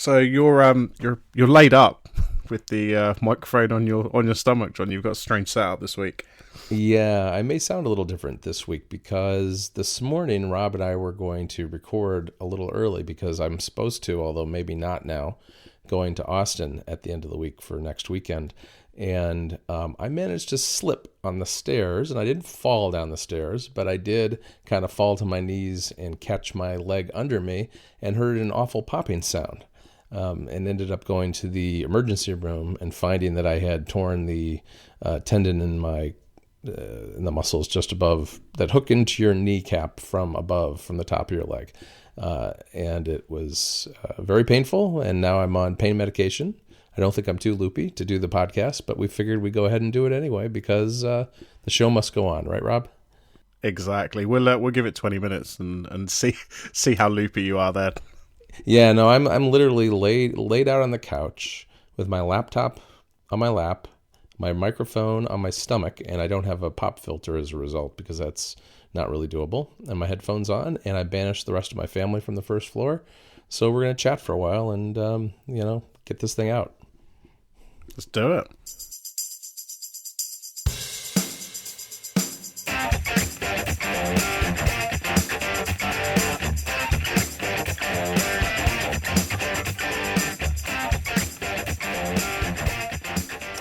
So you're laid up with the microphone on your stomach, John. You've got a strange setup this week. Yeah, I may sound a little different this week because this morning Rob and I were going to record a little early because I'm supposed to, although maybe not now, going to Austin at the end of the week for next weekend. And I managed to slip on the stairs, and I didn't fall down the stairs, but I did kind of fall to my knees and catch my leg under me and heard an awful popping sound. And ended up going to the emergency room and finding that I had torn the tendon in the muscles just above that hook into your kneecap from the top of your leg. And it was very painful, and now I'm on pain medication. I don't think I'm too loopy to do the podcast, but we figured we'd go ahead and do it anyway because the show must go on, right, Rob? Exactly. We'll give it 20 minutes and see how loopy you are there. Yeah, no, I'm literally laid out on the couch with my laptop on my lap, my microphone on my stomach, and I don't have a pop filter as a result because that's not really doable, and my headphones on, and I banished the rest of my family from the first floor. So we're going to chat for a while and, get this thing out. Let's do it.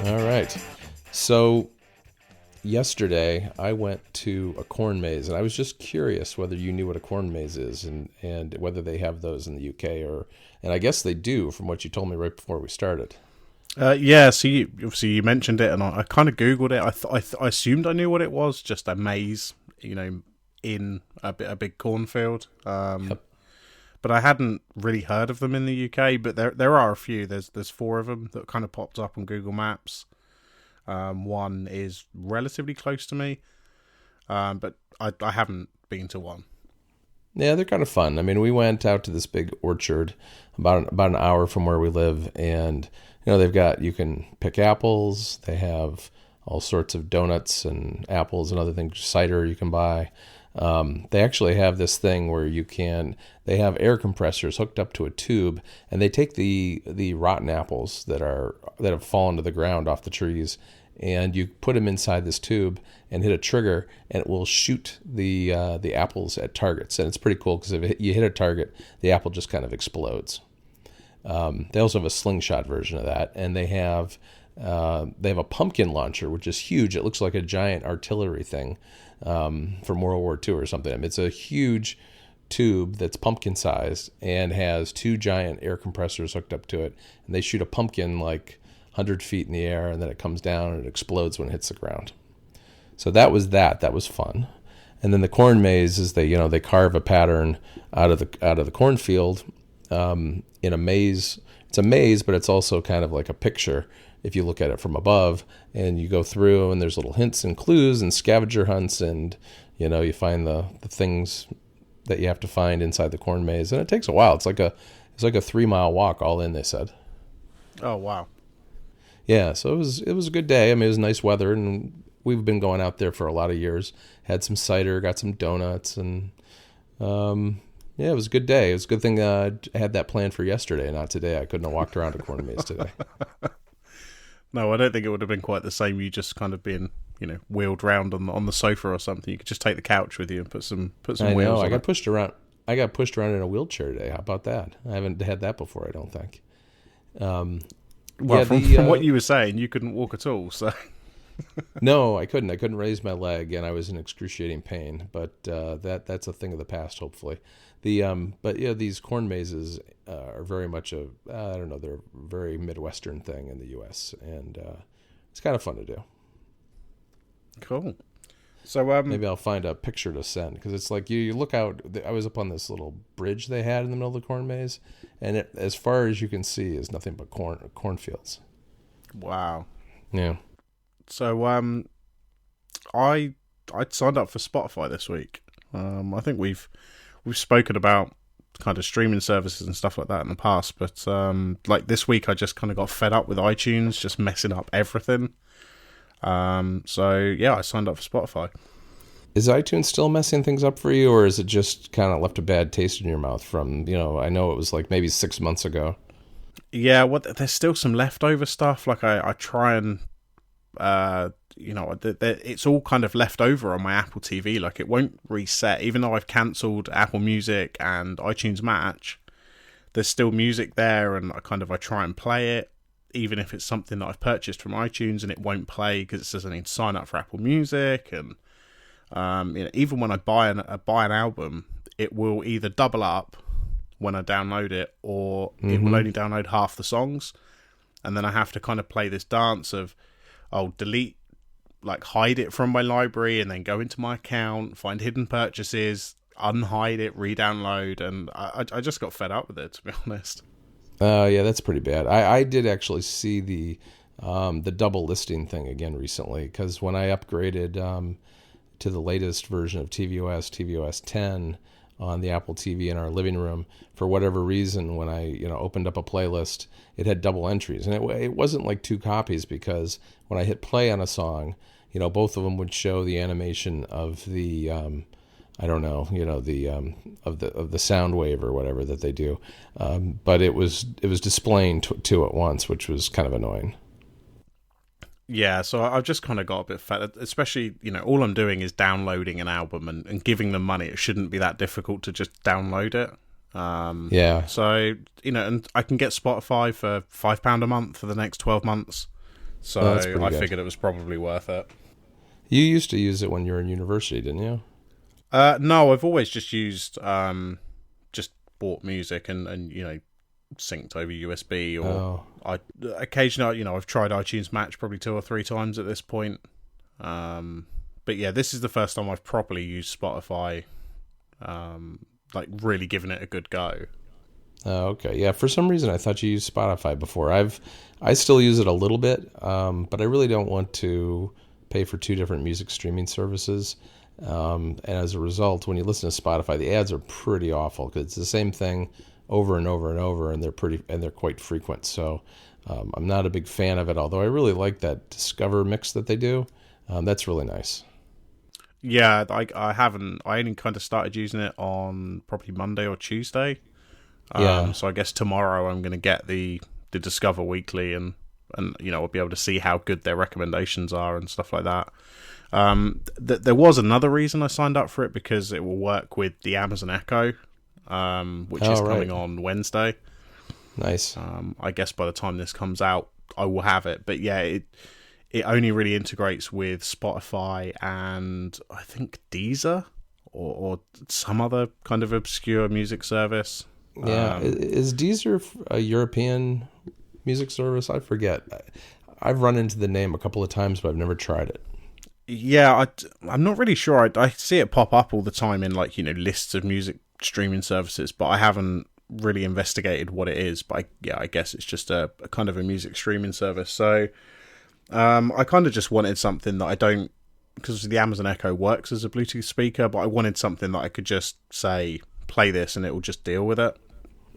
All right. So yesterday I went to a corn maze, and I was just curious whether you knew what a corn maze is and whether they have those in the UK and I guess they do from what you told me right before we started. Yeah, so you mentioned it, and I kind of Googled it. I assumed I knew what it was, just a maze, in a big cornfield. Yep. But I hadn't really heard of them in the UK. But there are a few. There's 4 of them that kind of popped up on Google Maps. One is relatively close to me, but I haven't been to one. Yeah, they're kind of fun. I mean, we went out to this big orchard about an hour from where we live, and you can pick apples. They have all sorts of donuts and apples and other things, cider you can buy. They actually have this thing where they have air compressors hooked up to a tube, and they take the rotten apples that have fallen to the ground off the trees, and you put them inside this tube and hit a trigger, and it will shoot the apples at targets. And it's pretty cool because if you hit a target, the apple just kind of explodes. They also have a slingshot version of that, and they have a pumpkin launcher, which is huge. It looks like a giant artillery thing from World War II or something. I mean, it's a huge tube that's pumpkin sized and has 2 giant air compressors hooked up to it, and they shoot a pumpkin like 100 feet in the air, and then it comes down and it explodes when it hits the ground. So that was fun. And then the corn maze is they carve a pattern out of the cornfield in a maze. It's a maze, but it's also kind of like a picture if you look at it from above, and you go through, and there's little hints and clues and scavenger hunts, and you find the things that you have to find inside the corn maze, and it takes a while. It's like a 3-mile walk all in, they said. Oh wow. Yeah, so it was a good day. I mean, it was nice weather, and we've been going out there for a lot of years. Had some cider, got some donuts, and yeah, it was a good day. It was a good thing I had that planned for yesterday, not today. I couldn't have walked around a corn maze today. No, I don't think it would have been quite the same. You just kind of been, wheeled round on the sofa or something. You could just take the couch with you and put some wheels on it. I got pushed around in a wheelchair today. How about that? I haven't had that before, I don't think. Well, from what you were saying, you couldn't walk at all, so... No, I couldn't. I couldn't raise my leg, and I was in excruciating pain. But that's a thing of the past, hopefully. But these corn mazes are very much they're a very Midwestern thing in the U.S., and it's kind of fun to do. Cool. So maybe I'll find a picture to send, because it's like you look out. I was up on this little bridge they had in the middle of the corn maze, and as far as you can see is nothing but cornfields. Wow. Yeah. So I signed up for Spotify this week. I think we've spoken about kind of streaming services and stuff like that in the past, but like this week I just kind of got fed up with iTunes just messing up everything. So yeah, I signed up for Spotify. Is iTunes still messing things up for you, or is it just kind of left a bad taste in your mouth from, I know it was like maybe 6 months ago? Yeah, there's still some leftover stuff. Like I try and it's all kind of left over on my Apple TV. Like it won't reset, even though I've cancelled Apple Music and iTunes Match. There's still music there, and I try and play it, even if it's something that I've purchased from iTunes, and it won't play because it says I need to sign up for Apple Music. And even when I buy an album, it will either double up when I download it, or it will only download half the songs, and then I have to kind of play this dance of I'll delete, like hide it from my library, and then go into my account, find hidden purchases, unhide it, re-download, and I just got fed up with it, to be honest. Yeah, that's pretty bad. I did actually see the double listing thing again recently, because when I upgraded to the latest version of tvOS 10 on the Apple TV in our living room, for whatever reason, when I opened up a playlist, it had double entries, and it wasn't like 2 copies, because when I hit play on a song, both of them would show the animation of the I don't know, of the sound wave or whatever that they do, but it was displaying two at once, which was kind of annoying. Yeah, so I've just kind of got a bit fed, especially, all I'm doing is downloading an album and giving them money. It shouldn't be that difficult to just download it. Yeah. So, and I can get Spotify for £5 a month for the next 12 months. So I figured it was probably worth it. You used to use it when you were in university, didn't you? No, I've always just used, just bought music and synced over USB, or I occasionally, I've tried iTunes Match probably 2 or 3 times at this point. But yeah, this is the first time I've properly used Spotify, like really giving it a good go. Okay. Yeah, for some reason I thought you used Spotify before. I still use it a little bit, but I really don't want to pay for 2 different music streaming services. And as a result, when you listen to Spotify, the ads are pretty awful, because it's the same thing over and over and over, and they're quite frequent. So I'm not a big fan of it, although I really like that Discover mix that they do. That's really nice. Yeah, I only kind of started using it on probably Monday or Tuesday. So I guess tomorrow I'm going to get the Discover Weekly, and I'll be able to see how good their recommendations are and stuff like that. There was another reason I signed up for it, because it will work with the Amazon Echo, which is coming on Wednesday. Nice. I guess by the time this comes out, I will have it. But yeah, it only really integrates with Spotify and I think Deezer or some other kind of obscure music service. Yeah, is Deezer a European music service? I forget. I've run into the name a couple of times, but I've never tried it. Yeah, I'm not really sure. I see it pop up all the time in lists of music streaming services, but I haven't really investigated what it is. But I guess it's just a kind of a music streaming service. So I kind of just wanted something that I don't, because the Amazon Echo works as a Bluetooth speaker, but I wanted something that I could just say, play this, and it will just deal with it.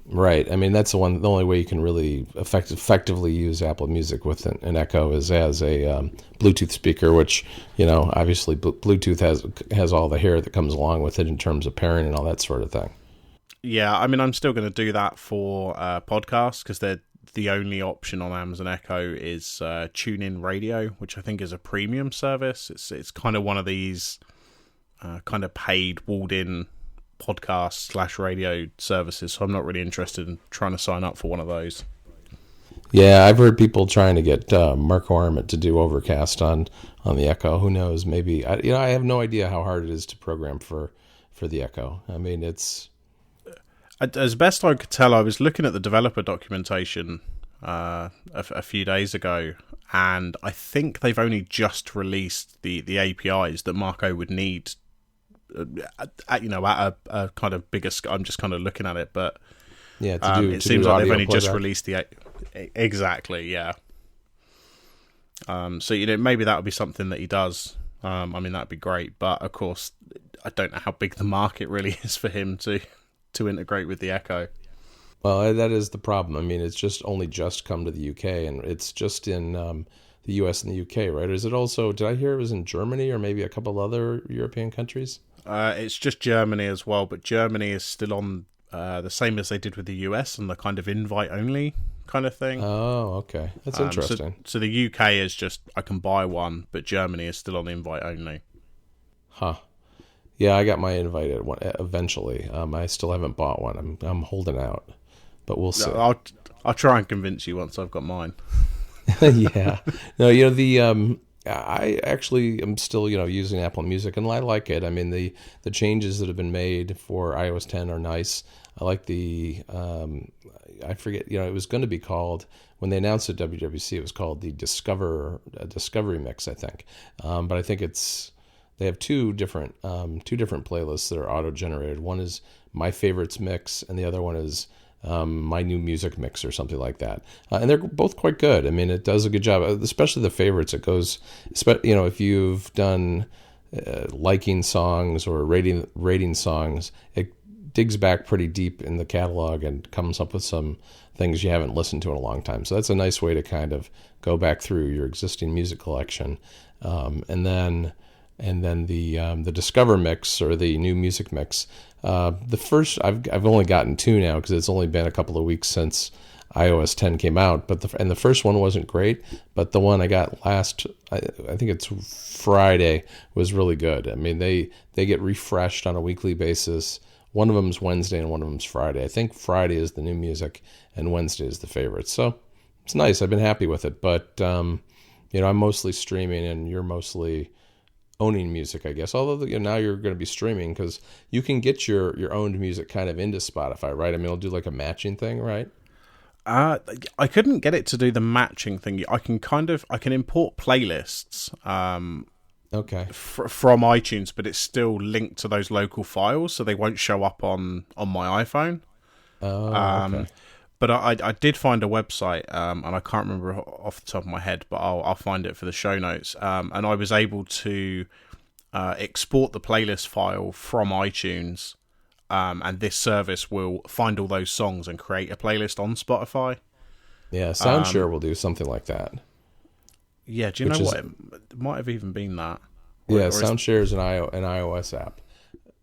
Right. I mean, that's the only way you can really effectively use Apple Music with an Echo is as a Bluetooth speaker, which, obviously Bluetooth has all the hair that comes along with it in terms of pairing and all that sort of thing. Yeah, I mean, I'm still going to do that for podcasts, because the only option on Amazon Echo is TuneIn Radio, which I think is a premium service. It's kind of one of these kind of paid walled-in podcast / radio services, so I'm not really interested in trying to sign up for one of those. Yeah, I've heard people trying to get Marco Arment to do Overcast on the Echo. Who knows? Maybe I have no idea how hard it is to program for the Echo. I mean, it's as best I could tell. I was looking at the developer documentation a few days ago, and I think they've only just released the APIs that Marco would need at a kind of bigger scale. I'm just kind of looking at it, but it seems like they've only just released the exactly, yeah. So maybe that would be something that he does. I mean, that'd be great, but of course, I don't know how big the market really is for him to integrate with the Echo. Well, that is the problem. I mean, it's just come to the UK, and it's just in the US and the UK, right? Or is it also? Did I hear it was in Germany or maybe a couple other European countries? It's just Germany as well, but Germany is still on the same as they did with the US and the kind of invite-only kind of thing. Oh, okay. That's interesting. So the UK is just I can buy one, but Germany is still on invite only. Huh. Yeah, I got my invite at one eventually. I still haven't bought one. I'm holding out, but we'll see. I'll try and convince you once I've got mine. Yeah. No, I actually am still, using Apple Music, and I like it. I mean, the changes that have been made for iOS 10 are nice. I like I forget, it was going to be called, when they announced at WWC, it was called the Discovery Mix, I think. But I think they have two different playlists that are auto-generated. One is My Favorites Mix, and the other one is My New Music Mix or something like that. And they're both quite good. I mean, it does a good job, especially the favorites. It goes, if you've done liking songs or rating songs, it digs back pretty deep in the catalog and comes up with some things you haven't listened to in a long time. So that's a nice way to kind of go back through your existing music collection. And then the Discover Mix or the New Music Mix. The first I've only gotten two now because it's only been a couple of weeks since iOS 10 came out. But the first one wasn't great, but the one I got last, I think it's Friday, was really good. I mean, they get refreshed on a weekly basis. One of them's Wednesday and one of them's Friday. I think Friday is the new music and Wednesday is the favorite. So it's nice. I've been happy with it. But I'm mostly streaming and you're mostly owning music, I guess. Although now you're going to be streaming because you can get your owned music kind of into Spotify, right? I mean, it'll do like a matching thing, right? I couldn't get it to do the matching thing. I can import playlists. Okay. From iTunes, but it's still linked to those local files, so they won't show up on my iPhone. Oh, okay. But I did find a website, and I can't remember off the top of my head, but I'll find it for the show notes. And I was able to export the playlist file from iTunes, and this service will find all those songs and create a playlist on Spotify. Yeah, SoundShare will do something like that. Yeah, do you know what? It might have even been that. SoundShare is an iOS app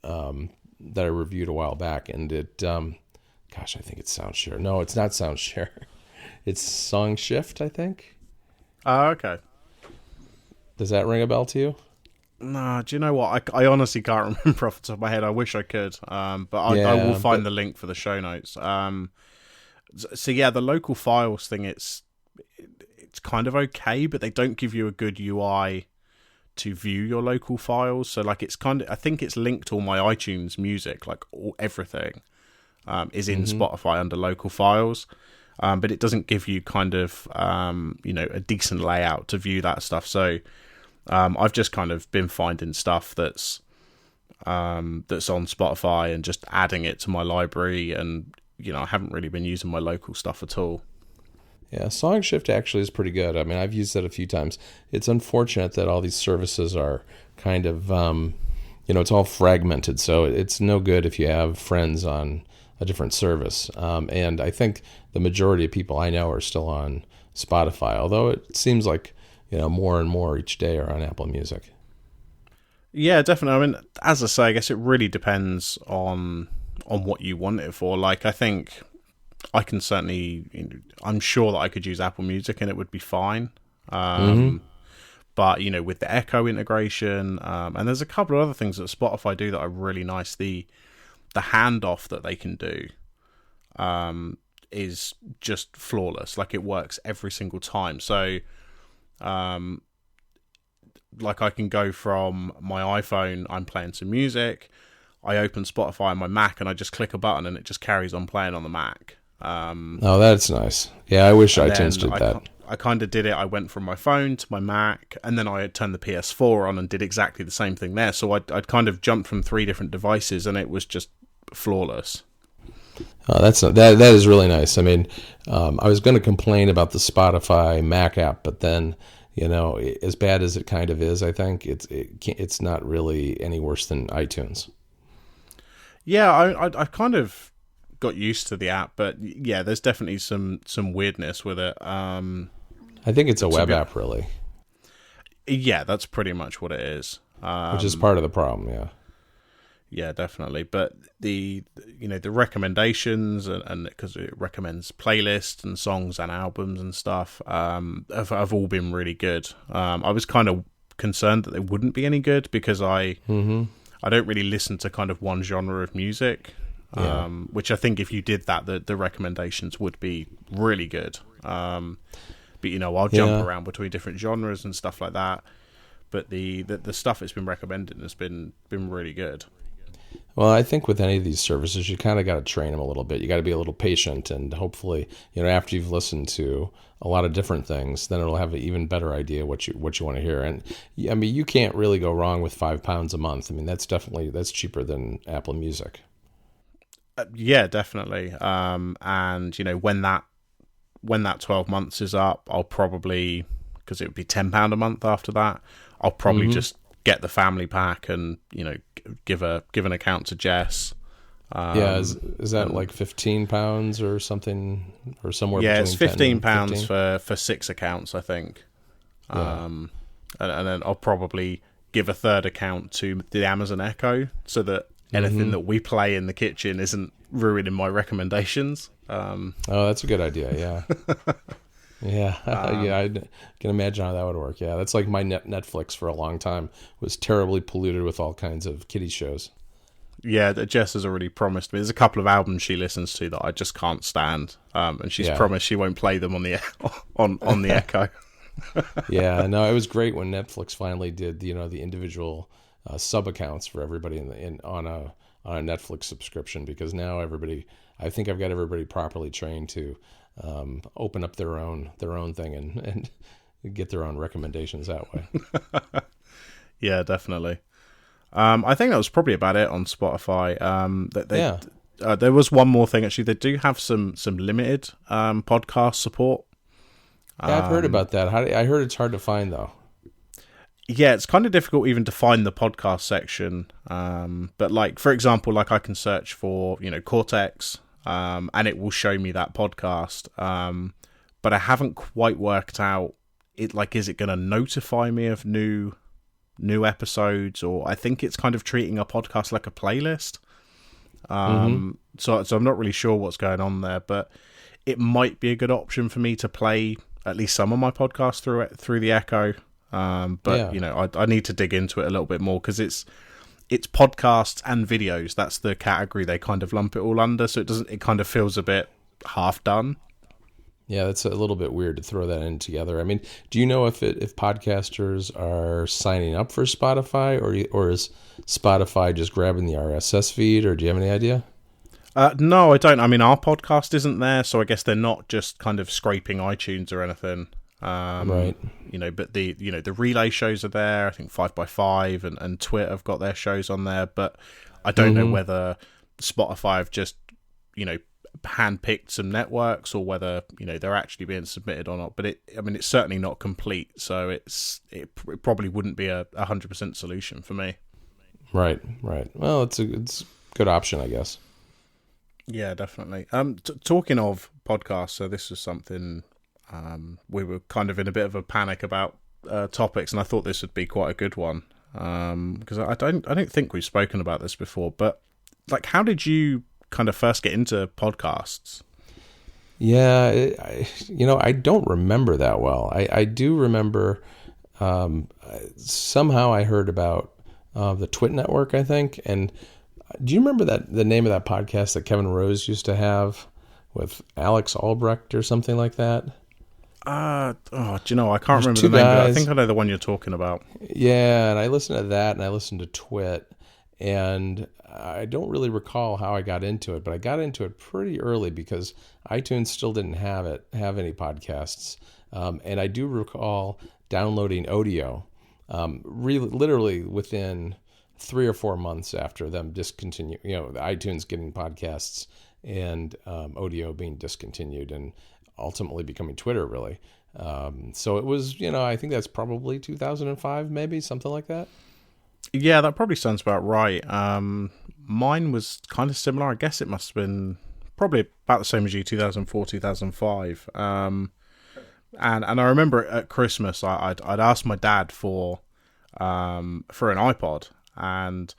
that I reviewed a while back, and it, I think it's SoundShare. No, it's not SoundShare. It's SongShift, I think. Oh, okay. Does that ring a bell to you? Nah, do you know what? I honestly can't remember off the top of my head. I wish I could, but I will find the link for the show notes. So yeah, the local files thing, it's kind of okay, but they don't give you a good UI to view your local files. So like I think it's linked to all my iTunes music, like everything is in Spotify under local files, but it doesn't give you kind of a decent layout to view that stuff. So I've just kind of been finding stuff that's on Spotify and just adding it to my library, and I haven't really been using my local stuff at all. Yeah, SongShift actually is pretty good. I mean, I've used that a few times. It's unfortunate that all these services are kind of, it's all fragmented. So it's no good if you have friends on a different service. And I think the majority of people I know are still on Spotify, although it seems like, more and more each day are on Apple Music. Yeah, definitely. I mean, as I say, I guess it really depends on what you want it for. Like, I think I can certainly, I'm sure that I could use Apple Music and it would be fine. But, with the Echo integration, and there's a couple of other things that Spotify do that are really nice. The handoff that they can do is just flawless. Like, it works every single time. So, like, I can go from my iPhone, I'm playing some music, I open Spotify on my Mac and I just click a button and it just carries on playing on the Mac. Oh, that's nice. Yeah, I wish iTunes did that. I kind of did it. I went from my phone to my Mac, and then I turned the PS4 on and did exactly the same thing there. So I'd kind of jumped from 3 different devices, and it was just flawless. Oh, that is really nice. I mean, I was going to complain about the Spotify Mac app, but then, as bad as it kind of is, I think it's not really any worse than iTunes. Yeah, I kind of got used to the app, but yeah, there's definitely some weirdness with it. I think it's a web app, really. Yeah, that's pretty much what it is. Which is part of the problem, yeah. Yeah, definitely. But the recommendations and because it recommends playlists and songs and albums and stuff, have all been really good. I was kind of concerned that they wouldn't be any good because I don't really listen to kind of one genre of music. Yeah. Which I think if you did that, the recommendations would be really good. But I'll jump around between different genres and stuff like that. But the stuff that's been recommended has been really good. Well, I think with any of these services, you kind of got to train them a little bit. You got to be a little patient, and hopefully, after you've listened to a lot of different things, then it'll have an even better idea what you want to hear. And I mean, you can't really go wrong with £5 a month. I mean, that's cheaper than Apple Music. Yeah, definitely. And when that 12 months is up, I'll probably, because it would be £10 a month after that, I'll probably just get the family pack and give an account to Jess. Is that like £15 or something, or somewhere? Yeah, between it's £15 for 6 accounts, I think. Yeah. And then I'll probably give a third account to the Amazon Echo so that anything that we play in the kitchen isn't ruining my recommendations. Oh, that's a good idea. Yeah. Yeah, yeah, I can imagine how that would work. Yeah, that's like my Netflix for a long time was terribly polluted with all kinds of kiddie shows. Yeah, Jess has already promised me. There's a couple of albums she listens to that I just can't stand, and she's promised she won't play them on the on the Echo. Yeah, no, it was great when Netflix finally did the individual sub accounts for everybody on a Netflix subscription, because now I think I've got everybody properly trained to open up their own thing and get their own recommendations that way. Yeah, definitely. I think that was probably about it on Spotify. There was one more thing actually. They do have some limited podcast support. Yeah, I've heard about that. I heard it's hard to find though. Yeah, it's kind of difficult even to find the podcast section. But like, for example, like I can search for Cortex. And it will show me that podcast. But I haven't quite worked out it. Like, is it going to notify me of new episodes, or I think it's kind of treating a podcast like a playlist. So I'm not really sure what's going on there, but it might be a good option for me to play at least some of my podcasts through the Echo. But I need to dig into it a little bit more because it's podcasts and videos. That's the category they kind of lump it all under. So it kind of feels a bit half done. Yeah, that's a little bit weird to throw that in together. I mean, do you know if podcasters are signing up for Spotify, or is Spotify just grabbing the RSS feed, or do you have any idea? No, I don't. I mean, our podcast isn't there, so I guess they're not just kind of scraping iTunes or anything. Right. But the relay shows are there. I think 5x5 and Twitter have got their shows on there, but I don't know whether Spotify have just handpicked some networks, or whether they're actually being submitted or not. But it's certainly not complete, so it probably wouldn't be a 100% solution for me. Right. Well, it's a good option, I guess. Yeah, definitely. Talking of podcasts, so this was something we were kind of in a bit of a panic about topics, and I thought this would be quite a good one because I don't think we've spoken about this before. But like, how did you kind of first get into podcasts? Yeah, I don't remember that well. I do remember somehow I heard about the Twit Network, I think. And do you remember the name of that podcast that Kevin Rose used to have with Alex Albrecht or something like that? Do you know, I can't remember the name, but I think I know the one you're talking about. Yeah, and I listened to that, and I listened to Twit, and I don't really recall how I got into it, but I got into it pretty early because iTunes still didn't have any podcasts, and I do recall downloading Odeo, literally within 3 or 4 months after them discontinue, iTunes getting podcasts and Odeo being discontinued, and ultimately becoming Twitter, really. So it was, I think that's probably 2005, maybe, something like that. Yeah, that probably sounds about right. Mine was kind of similar. I guess it must have been probably about the same as you, 2004, 2005. And I remember at Christmas, I'd asked my dad for an iPod, and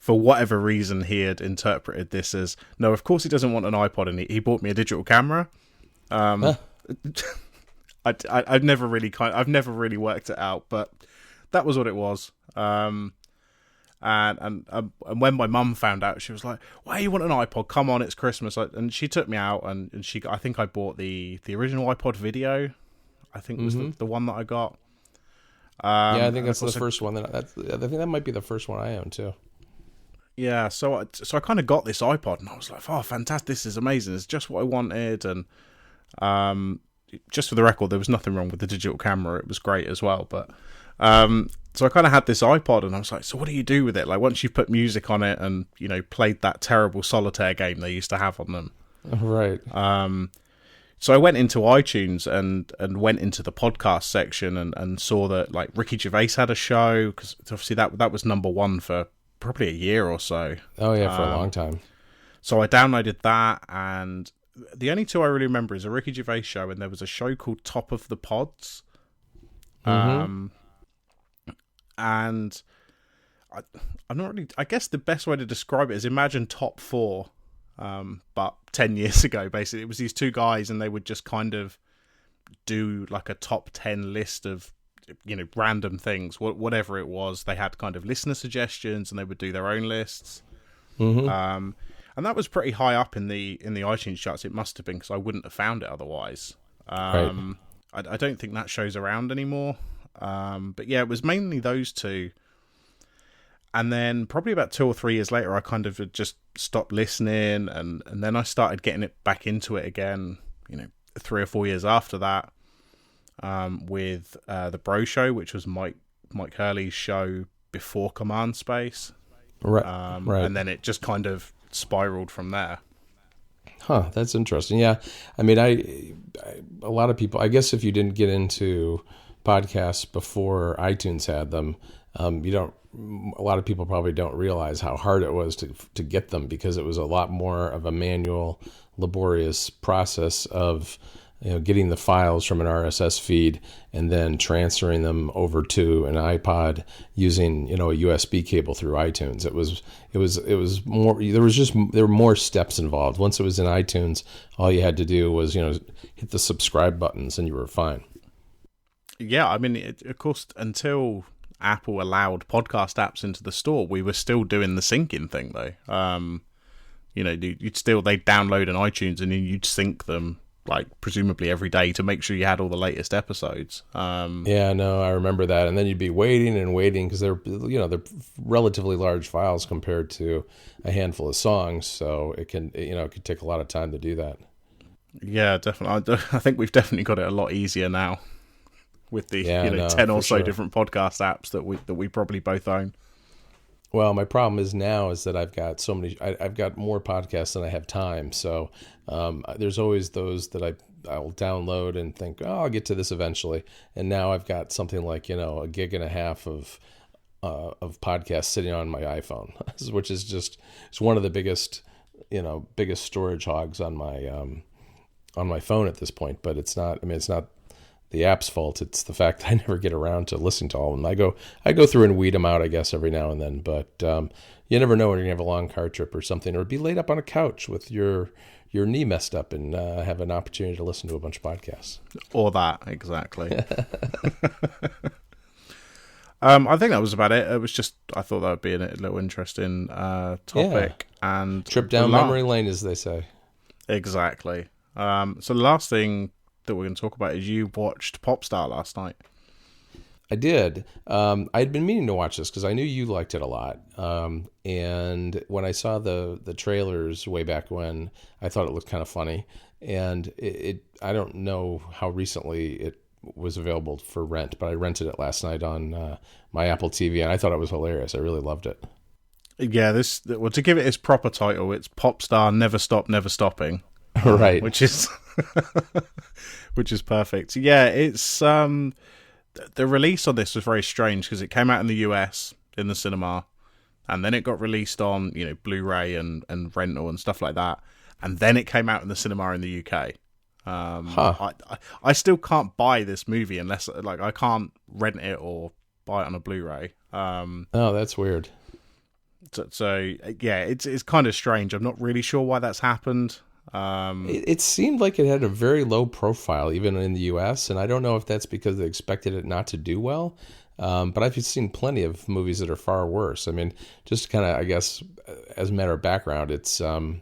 for whatever reason, he had interpreted this as, no, of course he doesn't want an iPod, and he bought me a digital camera. Huh. I've never really worked it out, but that was what it was. And when my mum found out, she was like, "Why you want an iPod? Come on, it's Christmas!" And she took me out, and I think I bought the original iPod Video. I think was the one that I got. Yeah, I think that's the first one. I think that might be the first one I own too. Yeah, so I kind of got this iPod, and I was like, "Oh, fantastic! This is amazing! It's just what I wanted." And just for the record, there was nothing wrong with the digital camera; it was great as well. But so I kind of had this iPod, and I was like, "So what do you do with it? Like once you've put music on it, and played that terrible solitaire game they used to have on them, Right?" So I went into iTunes and went into the podcast section and saw that like Ricky Gervais had a show, because obviously that was number one for probably a year or so. Oh yeah, for a long time. So I downloaded that, and the only two I really remember is a Ricky Gervais show, and there was a show called Top of the Pods. And I'm not really. I guess the best way to describe it is imagine Top Four, but 10 years ago. Basically, it was these two guys, and they would just kind of do like a top 10 list of random things, whatever it was. They had kind of listener suggestions, and they would do their own lists. And that was pretty high up in the iTunes charts. It must have been, because I wouldn't have found it otherwise. Right. I don't think that show's around anymore. But yeah, it was mainly those two. And then probably about 2 or 3 years later, I kind of had just stopped listening, and then I started getting it back into it again, 3 or 4 years after that, with the Bro Show, which was Mike Hurley's show before Command Space. Right. Right. And then it just kind of spiraled from there. Huh, that's interesting. Yeah. I mean, a lot of people, I guess if you didn't get into podcasts before iTunes had them, a lot of people probably don't realize how hard it was to get them, because it was a lot more of a manual, laborious process of getting the files from an RSS feed and then transferring them over to an iPod using a USB cable through iTunes. It was more. There were more steps involved. Once it was in iTunes, all you had to do was hit the subscribe buttons and you were fine. Yeah, I mean, of course, until Apple allowed podcast apps into the store, we were still doing the syncing thing though. They'd download an iTunes and then you'd sync them, like presumably every day, to make sure you had all the latest episodes. Yeah, no, I remember that. And then you'd be waiting and waiting, because they're relatively large files compared to a handful of songs, so it could take a lot of time to do that. Yeah, definitely. I think we've definitely got it a lot easier now with the 10 or so different podcast apps that we probably both own. Well, my problem is that I've got so many. I've got more podcasts than I have time. So there's always those that I will download and think, oh, I'll get to this eventually. And now I've got something like a gig and a half of podcasts sitting on my iPhone, which is it's one of the biggest storage hogs on my phone at this point. But it's not. I mean, it's not the app's fault. It's the fact that I never get around to listening to all of them. I go through and weed them out, I guess, every now and then. But you never know when you're gonna have a long car trip or something, or be laid up on a couch with your knee messed up and have an opportunity to listen to a bunch of podcasts. Or that, exactly. I think that was about it. It was just, I thought that would be a little interesting topic. Yeah. And trip down memory lane, as they say. Exactly. So the last thing that we're going to talk about is you watched Popstar last night. I did. I'd been meaning to watch this because I knew you liked it a lot. And when I saw the trailers way back when, I thought it looked kind of funny. And I don't know how recently it was available for rent, but I rented it last night on my Apple TV, and I thought it was hilarious. I really loved it. Yeah, to give it its proper title, it's Popstar Never Stop, Never Stopping. Right. Which is perfect. Yeah, it's the release on this was very strange because it came out in the US in the cinema, and then it got released on Blu-ray and rental and stuff like that, and then it came out in the cinema in the UK. I still can't buy this movie unless I can't rent it or buy it on a Blu-ray. Oh, that's weird. So yeah, it's kind of strange. I'm not really sure why that's happened. It seemed like it had a very low profile, even in the U.S., and I don't know if that's because they expected it not to do well. But I've seen plenty of movies that are far worse. I mean, just kind of, I guess, as a matter of background, it's a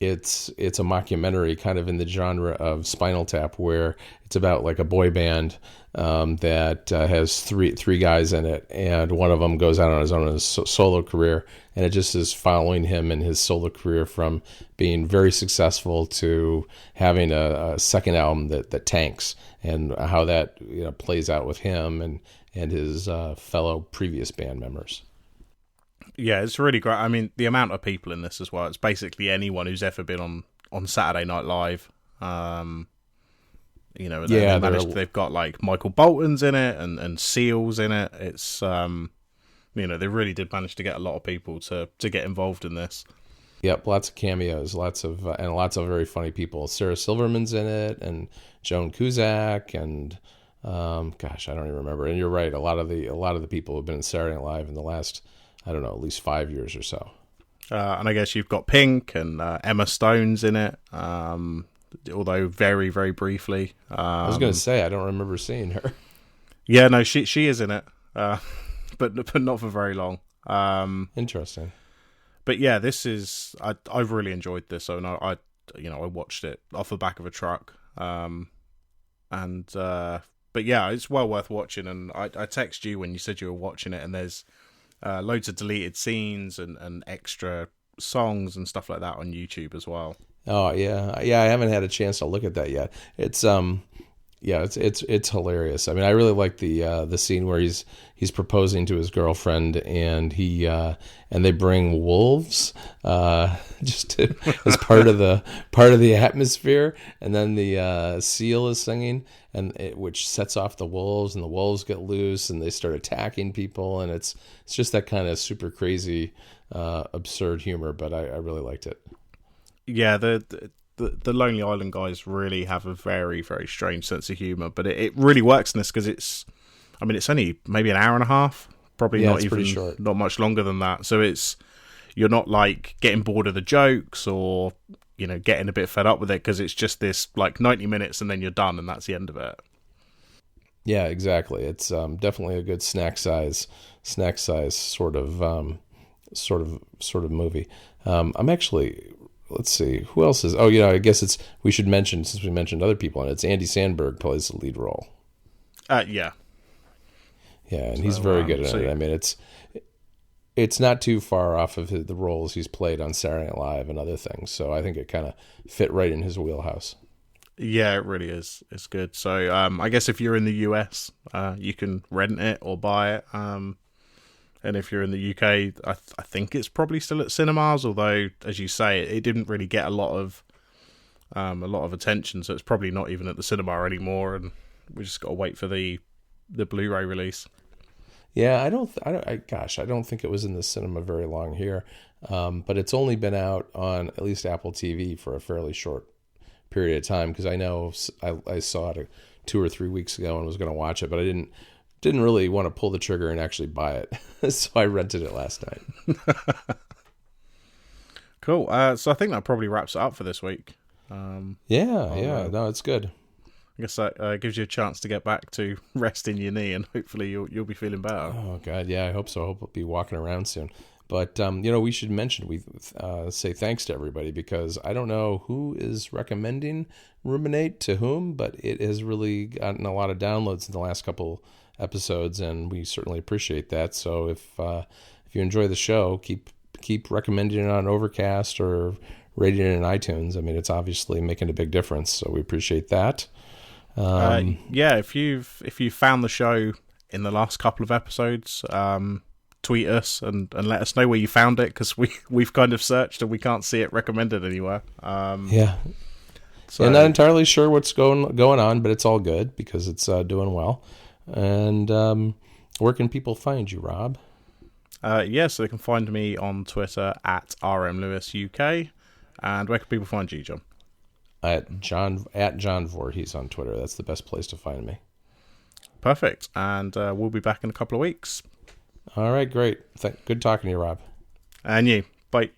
mockumentary kind of in the genre of Spinal Tap, where it's about like a boy band that has three guys in it, and one of them goes out on his own solo career, and it just is following him in his solo career from being very successful to having a second album that tanks, and how that plays out with him and his fellow previous band members. Yeah, it's really great. I mean, the amount of people in this as well. It's basically anyone who's ever been on Saturday Night Live. They've got like Michael Bolton's in it and Seal's in it. It's they really did manage to get a lot of people to get involved in this. Yep, lots of cameos, lots of very funny people. Sarah Silverman's in it, and Joan Cusack, and gosh, I don't even remember. And you're right, a lot of the people have been in Saturday Night Live in the last, I don't know, at least 5 years or so. And I guess you've got Pink and Emma Stone's in it, although very, very briefly. I was going to say, I don't remember seeing her. Yeah, no, she is in it, but not for very long. Interesting. But yeah, this is I've really enjoyed this. So I watched it off the back of a truck, but yeah, it's well worth watching. And I texted you when you said you were watching it, and there's loads of deleted scenes and extra songs and stuff like that on YouTube as well. Oh yeah. I haven't had a chance to look at that yet. It's it's hilarious. I mean, I really like the scene where he's proposing to his girlfriend, and they bring wolves just as part of the atmosphere, and then the seal is singing, which sets off the wolves, and the wolves get loose and they start attacking people, and it's just that kind of super crazy absurd humor, but I really liked it. Yeah, the Lonely Island guys really have a very, very strange sense of humor, but it really works in this because it's only maybe an hour and a half, probably not even short. Not much longer than that. So you're not like getting bored of the jokes or getting a bit fed up with it, because it's just this like 90 minutes and then you're done and that's the end of it. Yeah, exactly. It's definitely a good snack size sort of movie. I'm actually. Let's see, who else is... Oh, I guess we should mention, since we mentioned other people, and it's Andy Samberg plays the lead role. Yeah. Yeah, and he's very good at it. I mean, it's not too far off of the roles he's played on Saturday Night Live and other things, so I think it kind of fit right in his wheelhouse. Yeah, it really is. It's good. So I guess if you're in the US, you can rent it or buy it. And if you're in the UK, I think it's probably still at cinemas. Although, as you say, it didn't really get a lot of attention, so it's probably not even at the cinema anymore. And we just got to wait for the Blu-ray release. Yeah, I don't think it was in the cinema very long here, but it's only been out on at least Apple TV for a fairly short period of time. Because I know I saw it 2 or 3 weeks ago and was going to watch it, but I didn't really want to pull the trigger and actually buy it. So I rented it last night. Cool. So I think that probably wraps it up for this week. No, it's good. I guess that gives you a chance to get back to resting your knee, and hopefully you'll be feeling better. Oh God, yeah, I hope so. I hope I'll be walking around soon. But we should mention, we say thanks to everybody, because I don't know who is recommending Ruminate to whom, but it has really gotten a lot of downloads in the last couple episodes, and we certainly appreciate that. So if you enjoy the show, keep recommending it on Overcast or rating it in iTunes. I mean, it's obviously making a big difference, so we appreciate that. If you've found the show in the last couple of episodes, tweet us and let us know where you found it, because we've kind of searched and we can't see it recommended anywhere. So I'm not entirely sure what's going on, but it's all good because it's doing well. And where can people find you, Rob? So they can find me on Twitter at RMLewisUK. And where can people find you, John? At John Voorhees on Twitter. That's the best place to find me. Perfect. And we'll be back in a couple of weeks. All right, great. Good talking to you, Rob. And you. Bye.